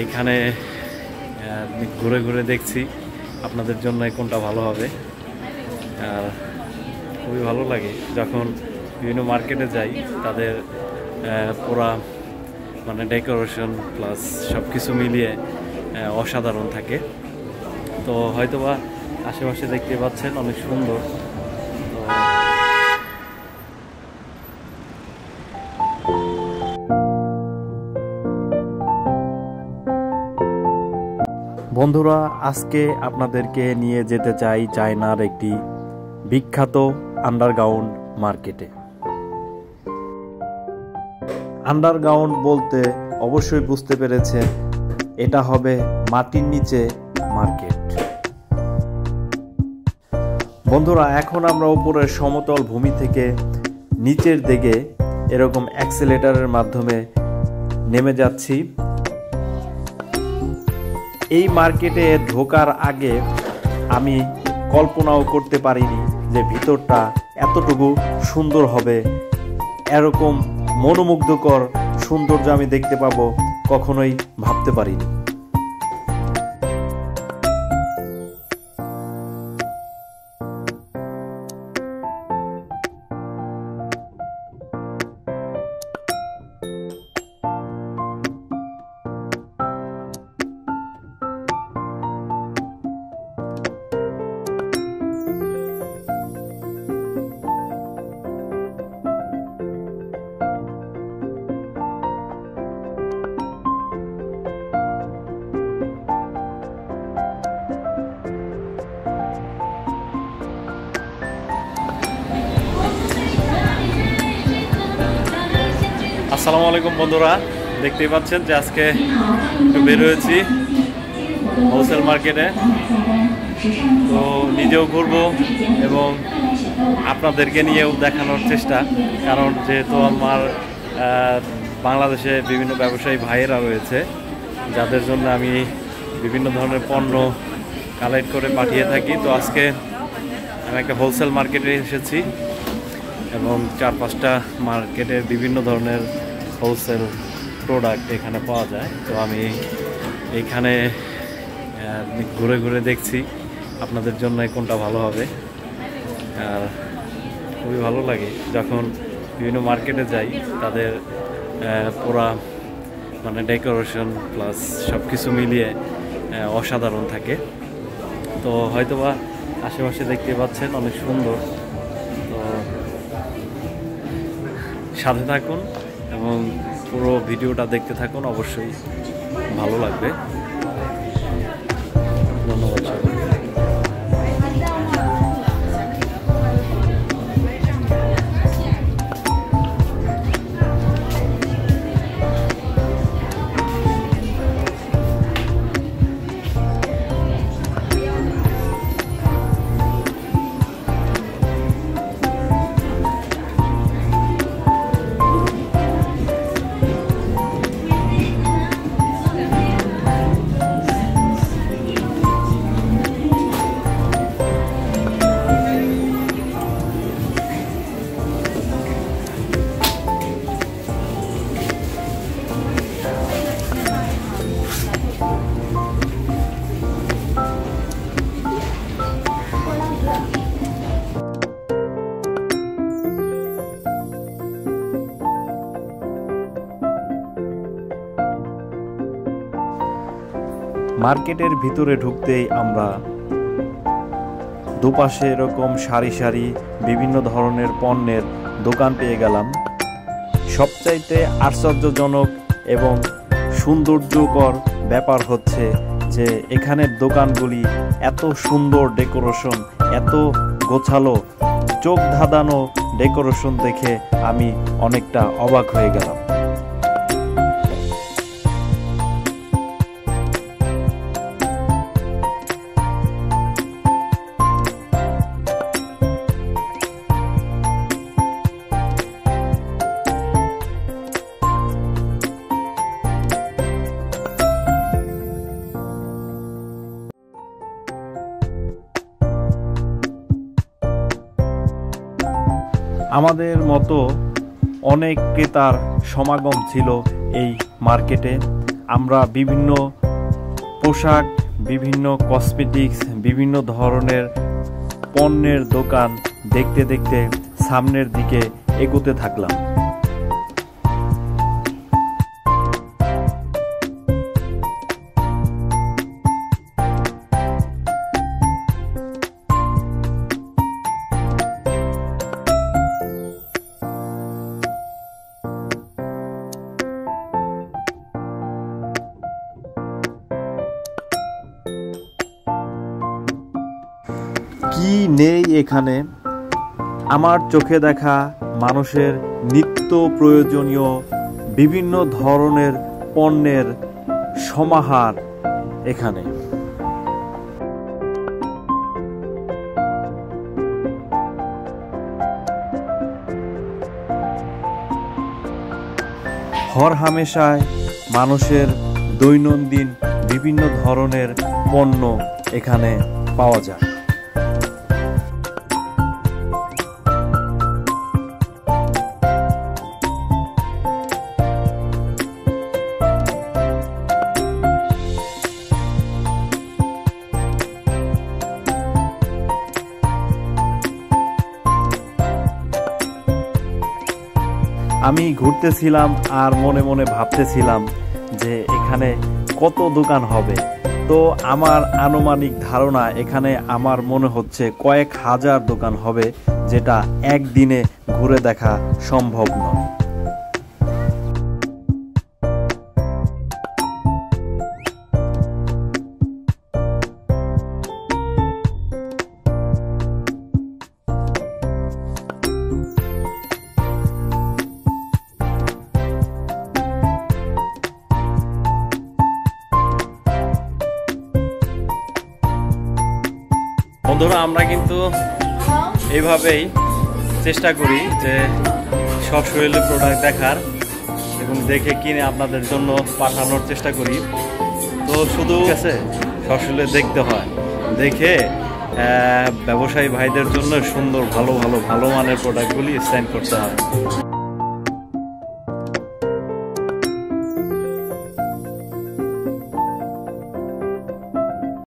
এইখানে ঘুরে ঘুরে দেখছি আপনাদের জন্য কোনটা ভালো হবে। আর খুবই ভালো লাগে যখন বিভিন্ন মার্কেটে যাই, তাদের পুরা মানে ডেকোরেশন প্লাস সব কিছু মিলিয়ে অসাধারণ থাকে। তো হয়তোবা আশেপাশে দেখতে পাচ্ছেন অনেক সুন্দর। বন্ধুরা, আজকে আপনাদেরকে নিয়ে যেতে চাই চায়নার একটি বিখ্যাত আন্ডারগ্রাউন্ড মার্কেটে। আন্ডারগ্রাউন্ড বলতে অবশ্যই বুঝতে পেরেছে, এটা হবে মাটির নিচে মার্কেট। বন্ধুরা, এখন আমরা উপরের সমতল ভূমি থেকে নিচের দিকে এরকম অ্যাক্সেলেটরের মাধ্যমে নেমে যাচ্ছি। এই মার্কেটে ঢোকার আগে আমি কল্পনাও করতে পারিনি যে ভিতরটা এতটুকু সুন্দর হবে, এরকম মনোমুগ্ধকর সৌন্দর্য আমি দেখতে পাবো কখনোই ভাবতে পারিনি। আসসালামু আলাইকুম বন্ধুরা, দেখতেই পাচ্ছেন যে আজকে একটু বের হয়েছি হোলসেল মার্কেটে। তো নিজেও ঘুরবো এবং আপনাদেরকে নিয়েও দেখানোর চেষ্টা, কারণ যেহেতু আমার বাংলাদেশে বিভিন্ন ব্যবসায়ী ভাইয়েরা রয়েছে যাদের জন্য আমি বিভিন্ন ধরনের পণ্য কালেক্ট করে পাঠিয়ে থাকি। তো আজকে আমি একটা হোলসেল মার্কেটে এসেছি এবং 4-5টা মার্কেটের বিভিন্ন ধরনের হোলসেল প্রোডাক্ট এখানে পাওয়া যায়। তো আমি এইখানে ঘুরে ঘুরে দেখছি আপনাদের জন্য কোনটা ভালো হবে। আর খুবই ভালো লাগে যখন বিভিন্ন মার্কেটে যাই, তাদের পুরা মানে ডেকোরেশন প্লাস সব কিছু মিলিয়ে অসাধারণ থাকে। তো হয়তোবা আশেপাশে দেখতে পাচ্ছেন অনেক সুন্দর। তো সাথে থাকুন এবং পুরো ভিডিওটা দেখতে থাকুন, অবশ্যই ভালো লাগবে। ধন্যবাদ সবাই। মার্কেটের ভিতরে ঢুকতেই আমরা দুপাশে এরকম সারি সারি বিভিন্ন ধরনের পণ্যের দোকান পেয়ে গেলাম। সবচাইতে আশ্চর্যজনক এবং সৌন্দর্যকর ব্যাপার হচ্ছে যে এখানের দোকানগুলি এত সুন্দর ডেকোরেশন, এত গোছালো, চোখ ধাঁধানো ডেকোরেশন দেখে আমি অনেকটা অবাক হয়ে গেলাম। আমাদের মতো অনেক ক্রেতার সমাগম ছিল এই মার্কেটে। আমরা বিভিন্ন পোশাক, বিভিন্ন কসমেটিক্স, বিভিন্ন ধরনের পণ্যের দোকান দেখতে দেখতে সামনের দিকে এগোতে থাকলাম। কি নেই এখানে? আমার চোখে দেখা মানুষের নিত্য প্রয়োজনীয় বিভিন্ন ধরনের পণ্যের সমাহার এখানে। হরহামেশায় মানুষের দৈনন্দিন বিভিন্ন ধরনের পণ্য এখানে পাওয়া যায়। আমি ঘুরতেছিলাম আর মনে মনে ভাবতেছিলাম যে এখানে কত দোকান হবে। তো আমার আনুমানিক ধারণা এখানে আমার মনে হচ্ছে কয়েক হাজার দোকান হবে, যেটা একদিনে ঘুরে দেখা সম্ভব নয়। বন্ধুরা, আমরা কিন্তু এইভাবেই চেষ্টা করি যে সব শরীরের প্রোডাক্ট দেখার এবং দেখে কিনে আপনাদের জন্য পাঠানোর চেষ্টা করি। তো শুধু আছে সব শরীরে দেখতে হয়, দেখে ব্যবসায়ী ভাইদের জন্য সুন্দর ভালো মানের প্রোডাক্টগুলি সেন্ড করতে হয়।